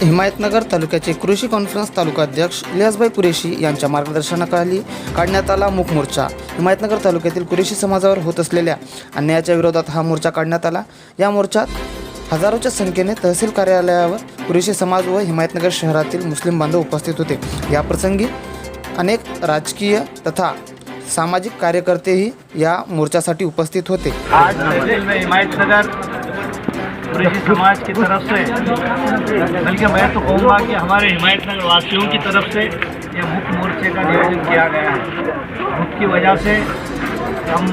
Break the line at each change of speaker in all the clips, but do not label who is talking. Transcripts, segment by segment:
हिमायतनगर तालुक्याचे कृषी कॉन्फरन्स तालुकाध्यक्ष इलियासभाई कुरेशी यांच्या मार्गदर्शनाखाली काढण्यात आला मूक मोर्चा। हिमायतनगर तालुक्यातील कुरेशी समाजावर होत असलेल्या अन्यायाच्या विरोधात हा मोर्चा काढण्यात आला। या मोर्चात हजारोच्या संख्येने तहसील कार्यालयावर कुरेशी समाज व हिमायतनगर शहरातील मुस्लिम बांधव उपस्थित होते। या प्रसंगी अनेक राजकीय तथा सामाजिक कार्यकर्तेही या मोर्चासाठी उपस्थित होते।
आज तहसील में हिमायतनगर कुरेशी समाज की तरफ से, बल्कि मैं तो कहूँगा कि हमारे हिमायतनगर वासियों की तरफ से ये मुख्य मोर्चे का आयोजन किया गया है। धूप की वजह से हम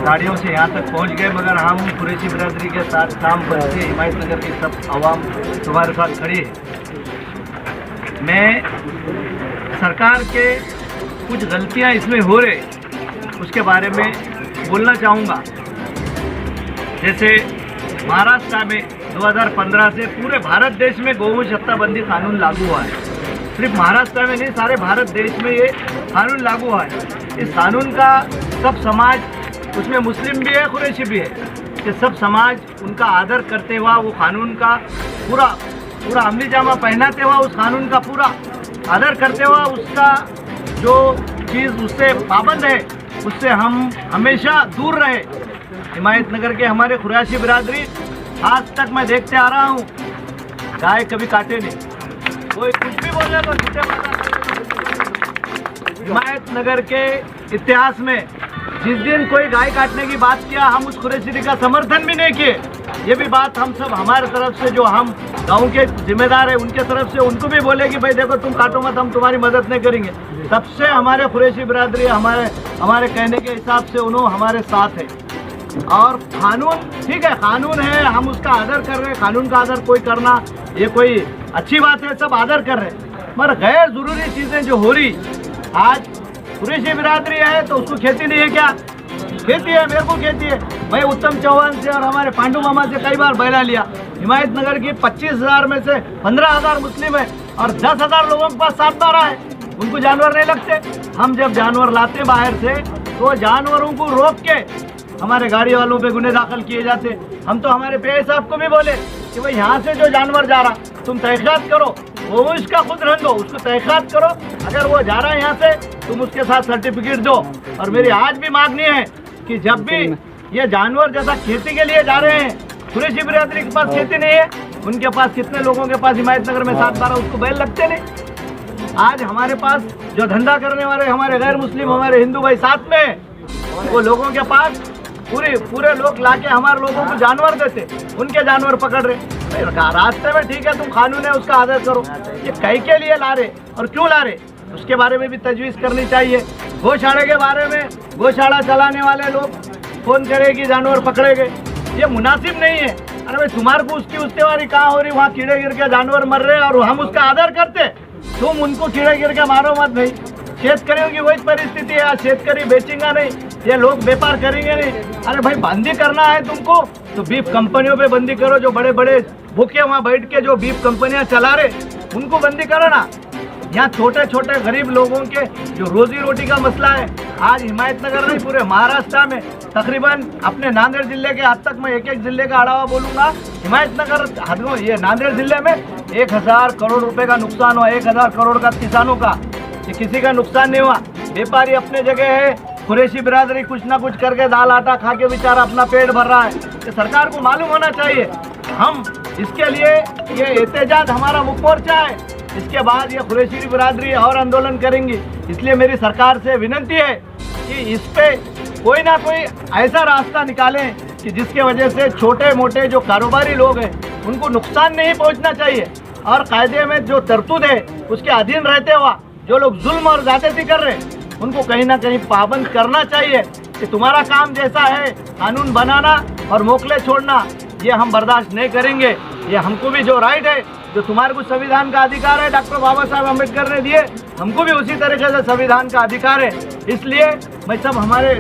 गाड़ियों से यहाँ तक पहुँच गए, मगर हम कुरेशी बिरादरी के साथ काम करके हिमायतनगर की सब आवाम तुम्हारे साथ खड़ी है। मैं सरकार के कुछ गलतियाँ इसमें हो रहे उसके बारे में बोलना चाहूँगा। जैसे महाराष्ट्र में 2015 से पूरे भारत देश में गौ सत्ताबंदी कानून लागू हुआ है। सिर्फ महाराष्ट्र में नहीं, सारे भारत देश में ये कानून लागू हुआ है। इस कानून का सब समाज, उसमें मुस्लिम भी है, कुरैशी भी है, कि सब समाज उनका आदर करते हुआ वो कानून का पूरा अमली जामा पहनाते हुआ उस कानून का पूरा आदर करते हुआ उसका जो चीज़ उससे पाबंद है उससे हम हमेशा दूर रहे। हिमायतनगर के हमारे कुरैशी बिरादरी आज तक मैं देखते आ रहा हूँ, गाय कभी काटे नहीं, कोई कुछ भी बोले तो झूठे हिमायतनगर के इतिहास में जिस दिन कोई गाय काटने की बात किया, हम उस कुरैशी का समर्थन भी नहीं किए। ये भी बात हम सब हमारे तरफ से, जो हम गाँव के जिम्मेदार है उनके तरफ से उनको भी बोले कि भाई देखो तुम काटो मत, हम तुम्हारी मदद नहीं करेंगे। तब से हमारे कुरैशी बिरादरी हमारे कहने के हिसाब से उन्होंने हमारे साथ है। और कानून ठीक है, कानून है, हम उसका आदर कर रहे हैं। कानून का आदर कोई करना ये कोई अच्छी बात है, सब आदर कर रहे हैं। मगर गैर ज़रूरी चीज़ें जो हो रही, आज कुरैशी बिरादरी है तो उसको खेती नहीं है क्या? खेती है, मेरे को खेती है। मैं उत्तम चौहान से और हमारे पांडू मामा से कई बार बैठा लिया। हिमायतनगर की 25,000 में से 15,000 मुस्लिम है और 10,000 लोगों के पास 7 बारह है, उनको जानवर नहीं लगते। हम जब जानवर लाते बाहर से तो जानवरों को रोक के हमारे गाड़ी वालों पे गुने दाखिल किए जाते। हम तो हमारे पीआई साहब को भी बोले कि भाई यहाँ से जो जानवर जा रहा तुम तहकीकात करो, वो उसका खुद रन दो, उसको तहकीकात करो। अगर वो जा रहा है यहाँ से तुम उसके साथ सर्टिफिकेट दो। और मेरी आज भी मांगनी है कि जब भी ये जानवर जैसा खेती के लिए जा रहे हैं, कुरैशी बिरादरी के पास खेती नहीं है, उनके पास कितने लोगों के पास हिमायतनगर में 7-12 उसको बैल लगते नहीं। आज हमारे पास जो धंधा करने वाले हमारे गैर मुस्लिम, हमारे हिंदू भाई साथ में है, वो लोगों के पास पूरे लोग लाके हमारे लोगों को जानवर देते, उनके जानवर पकड़ रहे। रास्ते में ठीक है, तुम कानून है उसका आदर करो। ये कई के लिए ला रहे और क्यों ला रहे उसके बारे में भी तजवीज़ करनी चाहिए। गौशाला के बारे में, गौशाला चलाने वाले लोग फोन करेगी जानवर पकड़े गए, ये मुनासिब नहीं है। अरे भाई तुम्हारे को उसकी उसतेवारी कहाँ हो रही, वहाँ कीड़े गिर के जानवर मर रहे और हम उसका आदर करते, तुम उनको कीड़े गिर के मारो मत भाई। शेतकरियों की वही परिस्थिति है, शेतकरी बेचेंगे नहीं, ये लोग व्यापार करेंगे नहीं। अरे भाई बंदी करना है तुमको तो बीफ कंपनियों पे बंदी करो, जो बड़े बड़े भूखे वहाँ बैठ के जो बीफ कंपनियाँ चला रहे उनको बंदी करो ना। यहाँ छोटे छोटे गरीब लोगों के जो रोजी रोटी का मसला है, आज हिमायतनगर नहीं पूरे महाराष्ट्र में तकरीबन अपने नांदेड़ जिले के हद तक, मैं एक जिले का अलावा बोलूँगा, हिमायतनगर ये नांदेड़ जिले में 1,000 करोड़ रुपए का नुकसान हुआ। 1,000 करोड़ का किसानों का, ये किसी का नुकसान नहीं हुआ। व्यापारी अपने जगह है, कुरैशी बिरादरी कुछ ना कुछ करके दाल आटा खा के बेचारा अपना पेट भर रहा है। ये सरकार को मालूम होना चाहिए। हम इसके लिए ये एहतजाज हमारा मुख्य मोर्चा है, इसके बाद ये कुरैशी बिरादरी और आंदोलन करेंगी। इसलिए मेरी सरकार से विनती है कि इस पे कोई ना कोई ऐसा रास्ता निकालें कि जिसके वजह से छोटे मोटे जो कारोबारी लोग हैं उनको नुकसान नहीं पहुंचना चाहिए। और कायदे में जो तरतूद है उसके अधीन रहते हुआ जो लोग जुल्म और ज्यादती कर रहे हैं उनको कहीं ना कहीं पाबंद करना चाहिए कि तुम्हारा काम जैसा है कानून बनाना और मोकले छोड़ना, ये हम बर्दाश्त नहीं करेंगे। ये हमको भी जो राइट है, जो तुम्हारे को संविधान का अधिकार है, डॉक्टर बाबा साहब अम्बेडकर ने दिए, हमको भी उसी तरीके से संविधान का अधिकार है। इसलिए मैं सब हमारे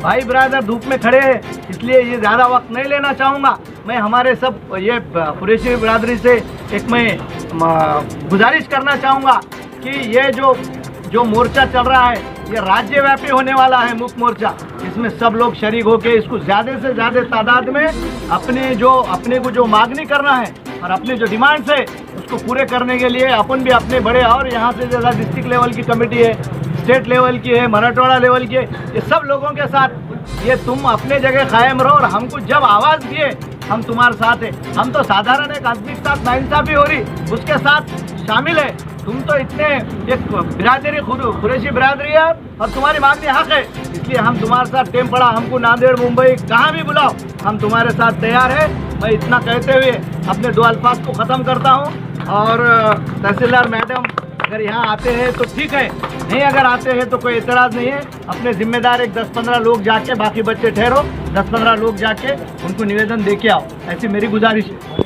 भाई ब्रदर धूप में खड़े हैं, इसलिए ये ज़्यादा वक्त नहीं लेना चाहूँगा। मैं हमारे सब ये कुरैशी बिरादरी से एक मैं गुजारिश करना चाहूँगा कि ये जो मोर्चा चल रहा है ये राज्यव्यापी होने वाला है मुख्य मोर्चा। इसमें सब लोग शरीक होकर इसको ज़्यादा से ज़्यादा तादाद में अपने को जो मांगनी करना है और अपनी जो डिमांड्स है उसको पूरे करने के लिए अपन भी अपने बड़े और यहाँ से जैसा डिस्ट्रिक्ट लेवल की कमेटी है, स्टेट लेवल की है, मराठवाड़ा लेवल की है, ये सब लोगों के साथ ये तुम अपने जगह कायम रहो और हमको जब आवाज़ दिए हम तुम्हारे साथ है। हम तो साधारण एक आदमी के साथ नाइंसाफी हो रही उसके साथ शामिल है। तुम तो इतने एक बिरादरी कुरैशी बिरादरी है और तुम्हारी मांगनी हक है, इसलिए हम तुम्हारे साथ टेम पड़ा। हमको नांदेड़ मुंबई कहाँ भी बुलाओ हम तुम्हारे साथ तैयार है। मैं इतना कहते हुए अपने दो अल्फाज को ख़त्म करता हूँ। और तहसीलदार मैडम अगर यहाँ आते हैं तो ठीक है, नहीं अगर आते हैं तो कोई एतराज़ नहीं है। अपने जिम्मेदार एक 10-15 लोग जाके, बाकी बच्चे ठहरो, 10-15 लोग जाके उनको निवेदन दे के आओ, ऐसी मेरी गुजारिश है।